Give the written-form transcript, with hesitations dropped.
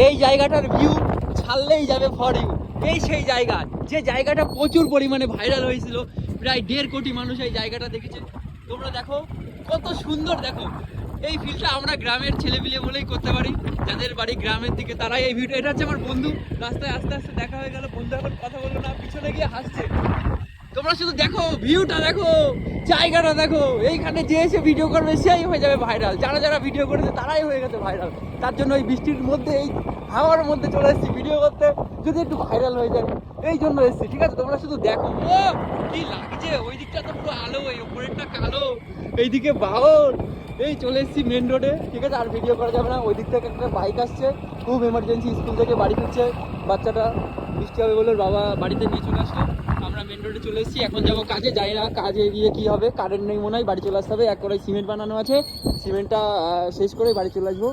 এই জায়গাটার ভিউ ছাড়লেই যাবে ফর ইউ। এই সেই জায়গা, যে জায়গাটা প্রচুর পরিমাণে ভাইরাল হয়েছিল, প্রায় 1.5 কোটি মানুষ এই জায়গাটা দেখেছে। তোমরা দেখো কত সুন্দর, দেখো এই ফিলটা আমরা গ্রামের ছেলেপিলে বলেই করতে পারি, যাদের বাড়ি গ্রামের দিকে তারাই এই ভিউটা। এটা হচ্ছে আমার বন্ধু, রাস্তায় আস্তে আস্তে দেখা হয়ে গেল, বন্ধু এখন কথা বললো না, পিছনে গিয়ে হাসছে। তোমরা শুধু দেখো ভিউটা, দেখো জায়গাটা, দেখো এইখানে যে এসে ভিডিও করবে সেই হয়ে যাবে ভাইরাল। যারা যারা ভিডিও করেছে তারাই হয়ে গেছে ভাইরাল। তার জন্য এই বৃষ্টির মধ্যে, এই হাওয়ার মধ্যে চলে এসেছি ভিডিও করতে, যদি একটু ভাইরাল হয়ে যায় এই জন্য এসেছি। ঠিক আছে, তোমরা শুধু দেখো ও কি লাগছে। ওই দিকটা তো পুরো আলো, এই উপরেরটা কালো, এইদিকে বাহর। এই চলে এসেছি মেন রোডে, ঠিক আছে, আর ভিডিও করা যাবে না। ওই দিক থেকে একটা বাইক আসছে, খুব এমার্জেন্সি, স্কুল থেকে বাড়ি ফিরছে বাচ্চাটা, বৃষ্টি হবে বলে বাবা বাড়িতে নিয়ে চলে আসলো। আমরা মেন রোডে চলে এসেছি, এখন যাবো কাজে। যাই না কাজে গিয়ে কি হবে, কারেন্ট নেই মনে হয়, বাড়ি চলে আসতে হবে। এক করে সিমেন্ট বানানো আছে, সিমেন্টটা শেষ করে বাড়ি চলে আসবো।